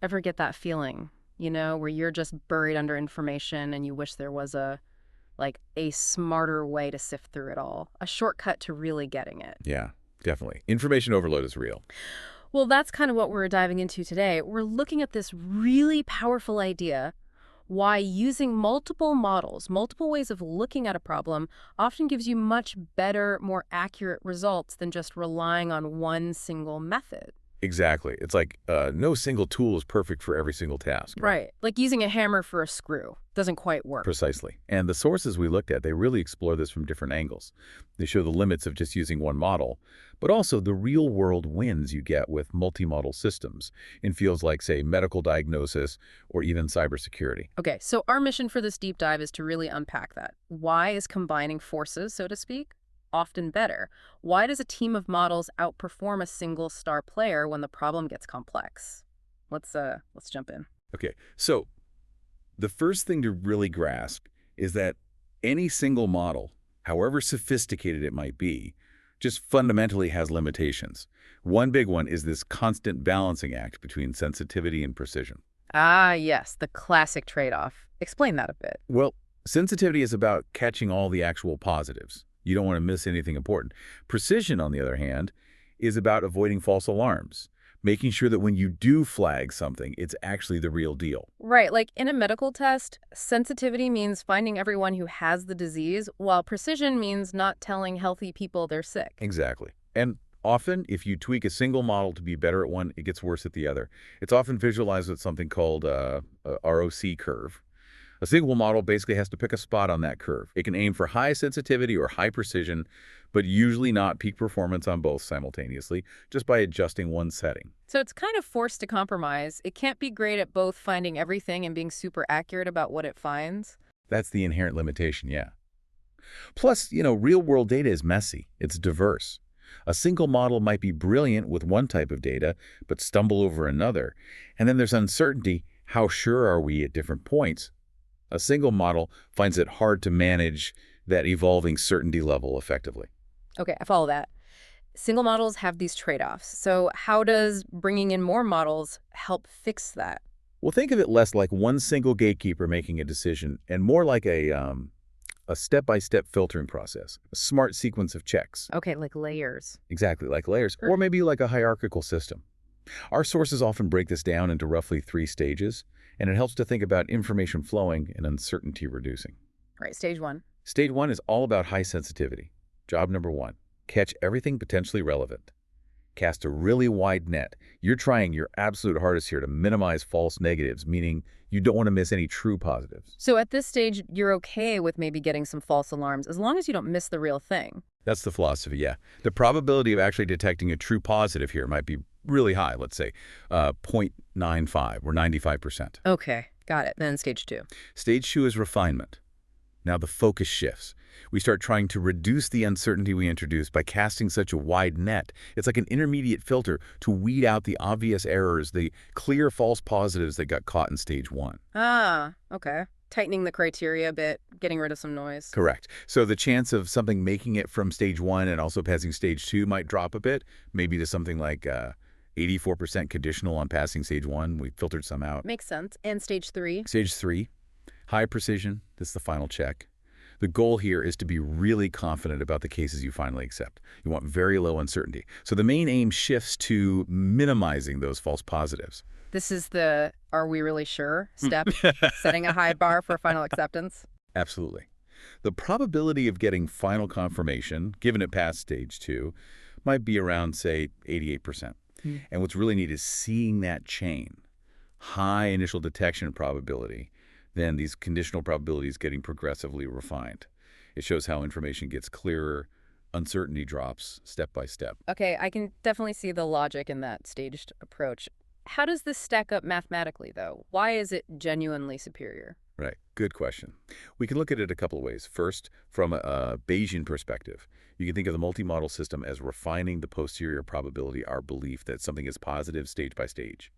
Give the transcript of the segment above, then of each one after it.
Ever get that feeling, where you're just buried under information and you wish there was a smarter way to sift through it all, a shortcut to really getting it? Yeah, definitely. Information overload is real. Well, that's kind of what we're diving into today. We're looking at this really powerful idea, why using multiple models, multiple ways of looking at a problem, often gives you much better, more accurate results than just relying on one single method. Exactly. It's like no single tool is perfect for every single task. Right. Like using a hammer for a screw doesn't quite work. Precisely. And the sources we looked at, they really explore this from different angles. They show the limits of just using one model, but also the real-world wins you get with multi-model systems in fields like, say, medical diagnosis or even cybersecurity. Okay, so our mission for this deep dive is to really unpack that. Why is combining forces, so to speak, often better? Why does a team of models outperform a single star player when the problem gets complex? Let's jump in. Okay, so the first thing to really grasp is that any single model, however sophisticated it might be, just fundamentally has limitations. One big one is this constant balancing act between sensitivity and precision. Ah, yes, the classic trade-off. Explain that a bit. Well, sensitivity is about catching all the actual positives. You don't want to miss anything important. Precision, on the other hand, is about avoiding false alarms, making sure that when you do flag something, it's actually the real deal. Right, like in a medical test, sensitivity means finding everyone who has the disease, while precision means not telling healthy people they're sick. Exactly. And often, if you tweak a single model to be better at one, it gets worse at the other. It's often visualized with something called a ROC curve. A single model basically has to pick a spot on that curve. It can aim for high sensitivity or high precision, but usually not peak performance on both simultaneously, just by adjusting one setting. So it's kind of forced to compromise. It can't be great at both finding everything and being super accurate about what it finds. That's the inherent limitation, yeah. Plus, real-world data is messy. It's diverse. A single model might be brilliant with one type of data, but stumble over another. And then there's uncertainty. How sure are we at different points? A single model finds it hard to manage that evolving certainty level effectively. Okay, I follow that. Single models have these trade-offs. So how does bringing in more models help fix that? Well, think of it less like one single gatekeeper making a decision and more like a step-by-step filtering process, a smart sequence of checks. Okay, like layers. Exactly, like layers, or maybe like a hierarchical system. Our sources often break this down into roughly 3 stages, and it helps to think about information flowing and uncertainty reducing. Right, stage 1. Stage 1 is all about high sensitivity. Job number 1, catch everything potentially relevant. Cast a really wide net. You're trying your absolute hardest here to minimize false negatives, meaning you don't want to miss any true positives. So at this stage, you're okay with maybe getting some false alarms as long as you don't miss the real thing. That's the philosophy, yeah. The probability of actually detecting a true positive here might be really high, let's say 0.95 or 95%. Okay, got it. Then stage 2. Stage 2 is refinement. Now the focus shifts. We start trying to reduce the uncertainty we introduce by casting such a wide net. It's like an intermediate filter to weed out the obvious errors, the clear false positives that got caught in stage 1. Ah, okay. Tightening the criteria a bit, getting rid of some noise. Correct. So the chance of something making it from stage 1 and also passing stage 2 might drop a bit, maybe to something like 84% conditional on passing stage 1. We filtered some out. Makes sense. And stage 3? Stage 3, high precision. This is the final check. The goal here is to be really confident about the cases you finally accept. You want very low uncertainty. So the main aim shifts to minimizing those false positives. This is the "are we really sure" step, setting a high bar for final acceptance. Absolutely. The probability of getting final confirmation, given it past stage 2, might be around, say, 88%. And what's really neat is seeing that chain. High initial detection probability, then these conditional probabilities getting progressively refined. It shows how information gets clearer, uncertainty drops step by step. Okay, I can definitely see the logic in that staged approach. How does this stack up mathematically, though? Why is it genuinely superior? Right. Good question. We can look at it a couple of ways. First, from a Bayesian perspective, you can think of the multi-model system as refining the posterior probability, our belief that something is positive stage by stage.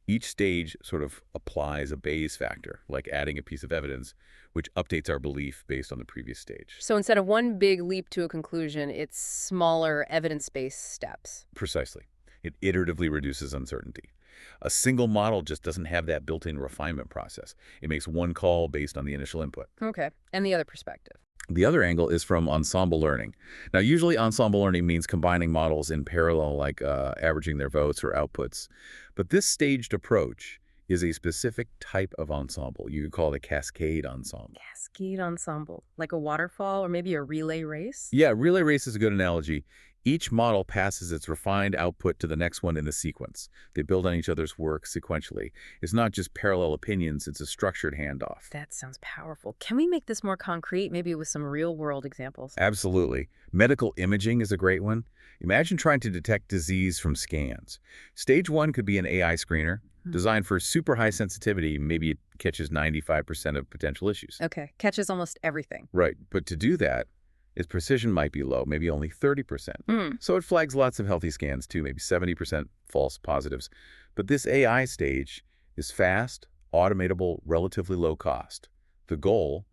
Each stage sort of applies a Bayes factor, like adding a piece of evidence, which updates our belief based on the previous stage. So instead of one big leap to a conclusion, it's smaller evidence-based steps. Precisely. It iteratively reduces uncertainty. A single model just doesn't have that built-in refinement process. It makes one call based on the initial input. Okay. And the other perspective. The other angle is from ensemble learning. Now, usually ensemble learning means combining models in parallel, like averaging their votes or outputs. But this staged approach is a specific type of ensemble. You could call it a cascade ensemble. Cascade ensemble, like a waterfall or maybe a relay race? Yeah, relay race is a good analogy. Each model passes its refined output to the next one in the sequence. They build on each other's work sequentially. It's not just parallel opinions, it's a structured handoff. That sounds powerful. Can we make this more concrete, maybe with some real-world examples? Absolutely. Medical imaging is a great one. Imagine trying to detect disease from scans. Stage 1 could be an AI screener designed for super high sensitivity. Maybe it catches 95% of potential issues. Okay, catches almost everything. Right, but to do that, its precision might be low, maybe only 30%. Hmm. So it flags lots of healthy scans too, maybe 70% false positives. But this AI stage is fast, automatable, relatively low cost. The goal,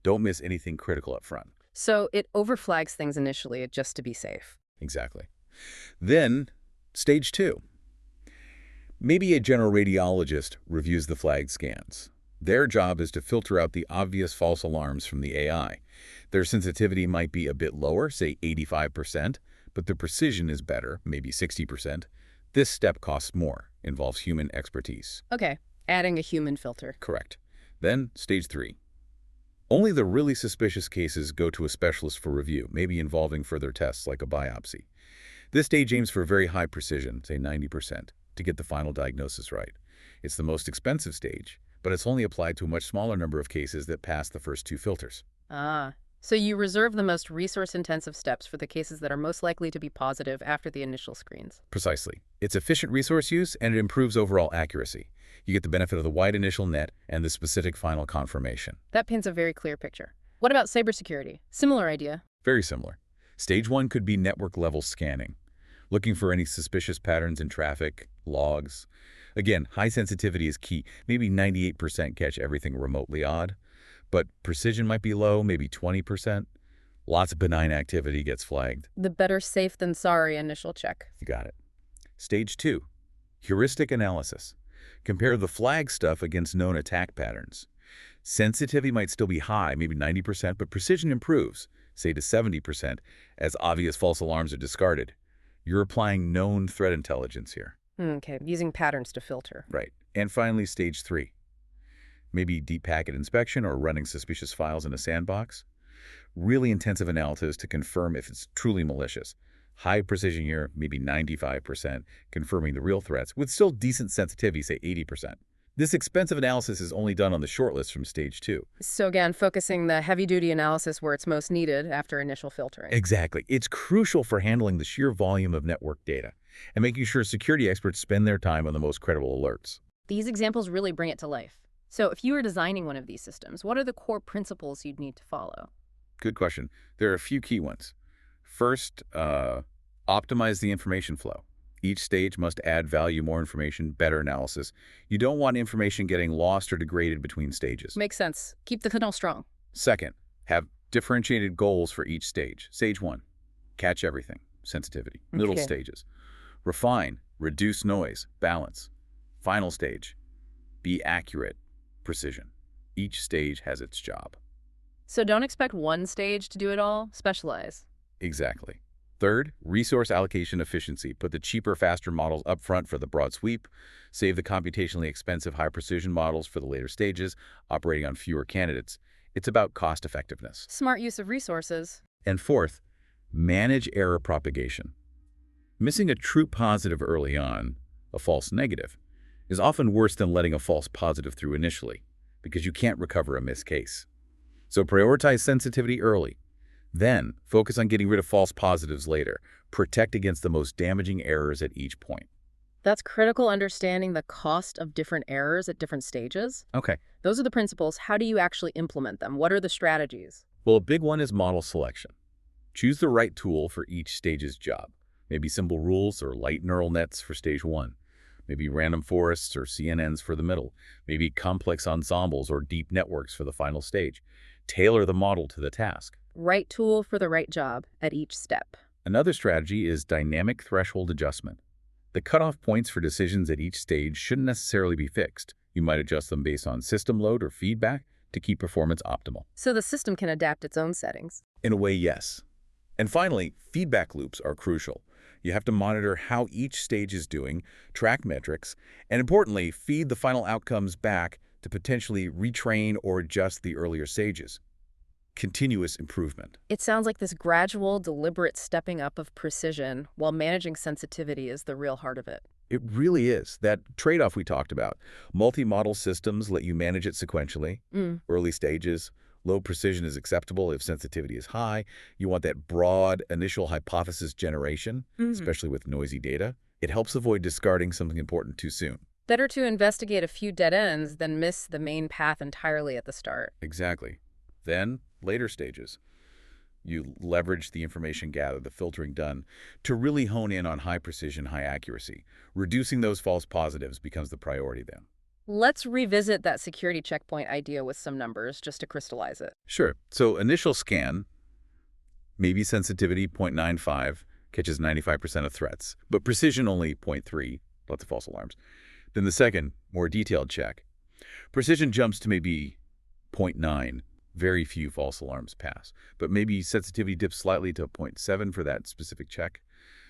don't miss anything critical up front. So it overflags things initially just to be safe. Exactly. Then, stage 2. Maybe a general radiologist reviews the flagged scans. Their job is to filter out the obvious false alarms from the AI. Their sensitivity might be a bit lower, say 85%, but the precision is better, maybe 60%. This step costs more, involves human expertise. Okay, adding a human filter. Correct. Then, stage 3. Only the really suspicious cases go to a specialist for review, maybe involving further tests like a biopsy. This stage aims for very high precision, say 90%, to get the final diagnosis right. It's the most expensive stage, but it's only applied to a much smaller number of cases that pass the first 2 filters. Ah, so you reserve the most resource-intensive steps for the cases that are most likely to be positive after the initial screens. Precisely. It's efficient resource use, and it improves overall accuracy. You get the benefit of the wide initial net and the specific final confirmation. That paints a very clear picture. What about cybersecurity? Similar idea. Very similar. Stage 1 could be network-level scanning, looking for any suspicious patterns in traffic, logs. Again, high sensitivity is key. Maybe 98% catch everything remotely odd, but precision might be low, maybe 20%. Lots of benign activity gets flagged. The better safe than sorry initial check. You got it. Stage 2, heuristic analysis. Compare the flag stuff against known attack patterns. Sensitivity might still be high, maybe 90%, but precision improves, say to 70%, as obvious false alarms are discarded. You're applying known threat intelligence here. Okay, using patterns to filter. Right. And finally, stage 3. Maybe deep packet inspection or running suspicious files in a sandbox. Really intensive analysis to confirm if it's truly malicious. High precision here, maybe 95%, confirming the real threats, with still decent sensitivity, say 80%. This expensive analysis is only done on the shortlist from stage 2. So again, focusing the heavy-duty analysis where it's most needed after initial filtering. Exactly. It's crucial for handling the sheer volume of network data and making sure security experts spend their time on the most credible alerts. These examples really bring it to life. So if you were designing one of these systems, what are the core principles you'd need to follow? Good question. There are a few key ones. First, optimize the information flow. Each stage must add value, more information, better analysis. You don't want information getting lost or degraded between stages. Makes sense. Keep the funnel strong. Second, have differentiated goals for each stage. Stage 1, catch everything, sensitivity. Middle Okay. stages, refine, reduce noise, balance. Final stage, be accurate, precision. Each stage has its job. So don't expect one stage to do it all. Specialize. Exactly. Third, resource allocation efficiency. Put the cheaper, faster models up front for the broad sweep. Save the computationally expensive, high-precision models for the later stages, operating on fewer candidates. It's about cost effectiveness. Smart use of resources. And fourth, manage error propagation. Missing a true positive early on, a false negative, is often worse than letting a false positive through initially, because you can't recover a missed case. So prioritize sensitivity early. Then, focus on getting rid of false positives later. Protect against the most damaging errors at each point. That's critical understanding the cost of different errors at different stages. Okay. Those are the principles. How do you actually implement them? What are the strategies? Well, a big one is model selection. Choose the right tool for each stage's job. Maybe simple rules or light neural nets for stage 1. Maybe random forests or CNNs for the middle. Maybe complex ensembles or deep networks for the final stage. Tailor the model to the task. Right tool for the right job at each step. Another strategy is dynamic threshold adjustment. The cutoff points for decisions at each stage shouldn't necessarily be fixed. You might adjust them based on system load or feedback to keep performance optimal. So the system can adapt its own settings. In a way, yes. And finally, feedback loops are crucial. You have to monitor how each stage is doing, track metrics, and importantly, feed the final outcomes back to potentially retrain or adjust the earlier stages. Continuous improvement. It sounds like this gradual, deliberate stepping up of precision while managing sensitivity is the real heart of it. It really is. That trade-off we talked about. Multi-model systems let you manage it sequentially. Early stages, low precision is acceptable if sensitivity is high. You want that broad initial hypothesis generation, especially with noisy data. It helps avoid discarding something important too soon. Better to investigate a few dead ends than miss the main path entirely at the start. Exactly. Then, later stages. You leverage the information gathered, the filtering done, to really hone in on high precision, high accuracy. Reducing those false positives becomes the priority then. Let's revisit that security checkpoint idea with some numbers just to crystallize it. Sure. So initial scan, maybe sensitivity 0.95, catches 95% of threats, but precision only 0.3, lots of false alarms. Then the second, more detailed check. Precision jumps to maybe 0.9. Very few false alarms pass, but maybe sensitivity dips slightly to 0.7 for that specific check.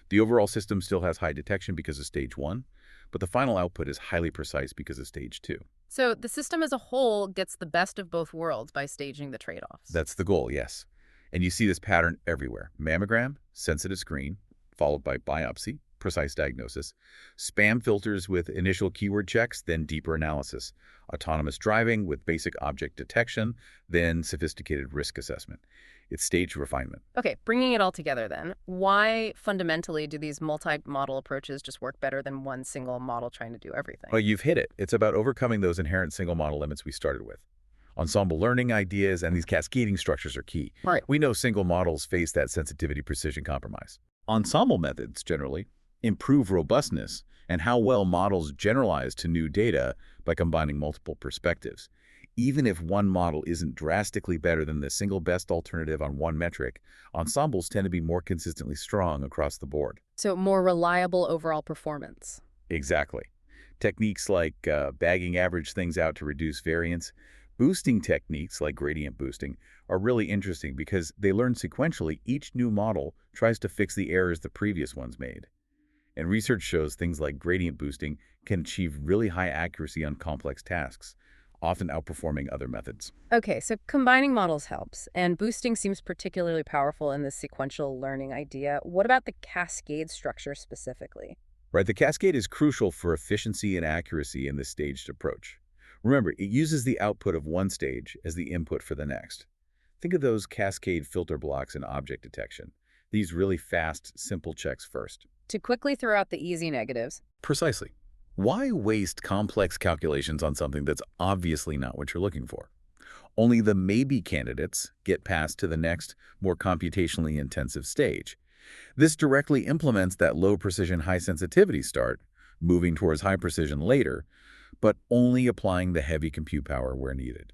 The overall system still has high detection because of stage 1, but the final output is highly precise because of stage 2. So the system as a whole gets the best of both worlds by staging the trade-offs. That's the goal, yes. And you see this pattern everywhere. Mammogram, sensitive screen, followed by biopsy, precise diagnosis, spam filters with initial keyword checks, then deeper analysis, autonomous driving with basic object detection, then sophisticated risk assessment. It's stage refinement. Okay, bringing it all together then, why fundamentally do these multi-model approaches just work better than one single model trying to do everything? Well, you've hit it. It's about overcoming those inherent single model limits we started with. Ensemble learning ideas and these cascading structures are key. Right. We know single models face that sensitivity precision compromise. Ensemble methods, generally, improve robustness and how well models generalize to new data by combining multiple perspectives. Even if one model isn't drastically better than the single best alternative on one metric, ensembles tend to be more consistently strong across the board. So more reliable overall performance. Exactly. Techniques like bagging average things out to reduce variance, boosting techniques like gradient boosting are really interesting because they learn sequentially. Each new model tries to fix the errors the previous ones made. And research shows things like gradient boosting can achieve really high accuracy on complex tasks, often outperforming other methods. Okay, so combining models helps, and boosting seems particularly powerful in this sequential learning idea. What about the cascade structure specifically? Right, the cascade is crucial for efficiency and accuracy in this staged approach. Remember, it uses the output of one stage as the input for the next. Think of those cascade filter blocks in object detection. These really fast, simple checks first. To quickly throw out the easy negatives. Precisely. Why waste complex calculations on something that's obviously not what you're looking for? Only the maybe candidates get passed to the next, more computationally intensive stage. This directly implements that low precision, high sensitivity start, moving towards high precision later, but only applying the heavy compute power where needed.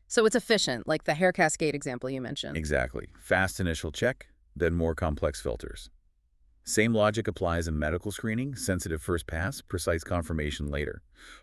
So it's efficient, like the hair cascade example you mentioned. Exactly. Fast initial check, then more complex filters. Same logic applies in medical screening, sensitive first pass, precise confirmation later.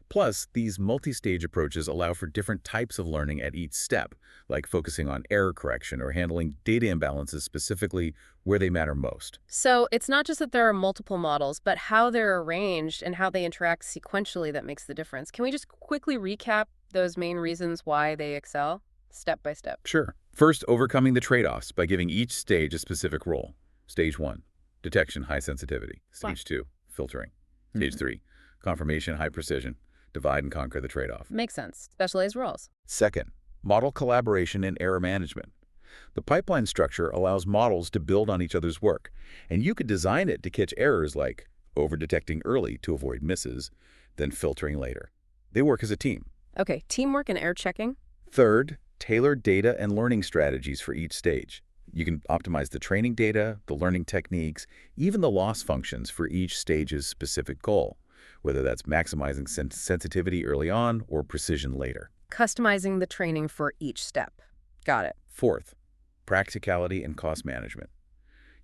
Plus, these multi-stage approaches allow for different types of learning at each step, like focusing on error correction or handling data imbalances specifically where they matter most. So it's not just that there are multiple models, but how they're arranged and how they interact sequentially that makes the difference. Can we just quickly recap those main reasons why they excel, step by step? Sure. First, overcoming the trade-offs by giving each stage a specific role. Stage 1. Detection, high sensitivity. Stage 2, filtering. Stage 3, confirmation, high precision. Divide and conquer the trade-off. Makes sense. Specialized roles. Second, model collaboration and error management. The pipeline structure allows models to build on each other's work, and you could design it to catch errors like over-detecting early to avoid misses, then filtering later. They work as a team. Okay, teamwork and error checking. Third, tailored data and learning strategies for each stage. You can optimize the training data, the learning techniques, even the loss functions for each stage's specific goal, whether that's maximizing sensitivity early on or precision later. Customizing the training for each step. Got it. Fourth, practicality and cost management.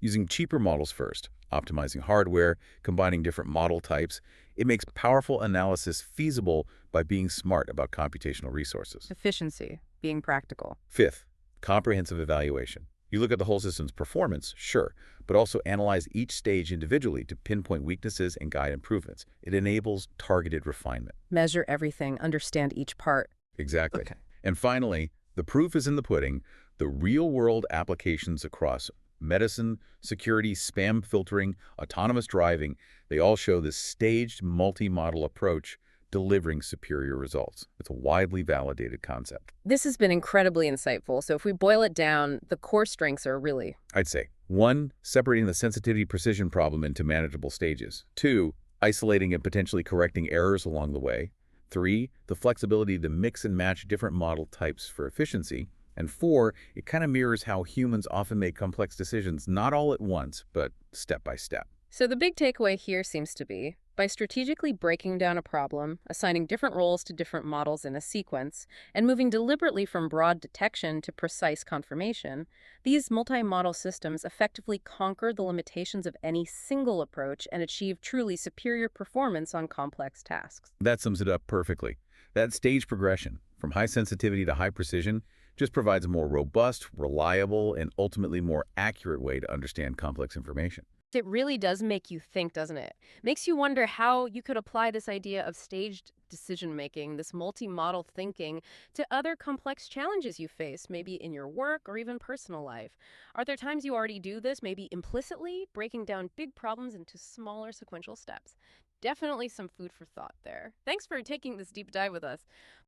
Using cheaper models first, optimizing hardware, combining different model types. It makes powerful analysis feasible by being smart about computational resources. Efficiency, being practical. Fifth, comprehensive evaluation. You look at the whole system's performance, sure, but also analyze each stage individually to pinpoint weaknesses and guide improvements. It enables targeted refinement. Measure everything, understand each part. Exactly. Okay. And finally, the proof is in the pudding. The real-world applications across medicine, security, spam filtering, autonomous driving, they all show this staged multi-model approach delivering superior results. It's a widely validated concept. This has been incredibly insightful. So if we boil it down, the core strengths are really I'd say 1, separating the sensitivity precision problem into manageable stages. 2, isolating and potentially correcting errors along the way. 3, the flexibility to mix and match different model types for efficiency. And 4, it kind of mirrors how humans often make complex decisions, not all at once, but step by step. So the big takeaway here seems to be, by strategically breaking down a problem, assigning different roles to different models in a sequence, and moving deliberately from broad detection to precise confirmation, these multi-model systems effectively conquer the limitations of any single approach and achieve truly superior performance on complex tasks. That sums it up perfectly. That stage progression, from high sensitivity to high precision, just provides a more robust, reliable, and ultimately more accurate way to understand complex information. It really does make you think, doesn't it? Makes you wonder how you could apply this idea of staged decision-making, this multi-model thinking, to other complex challenges you face, maybe in your work or even personal life. Are there times you already do this, maybe implicitly, breaking down big problems into smaller sequential steps? Definitely some food for thought there. Thanks for taking this deep dive with us.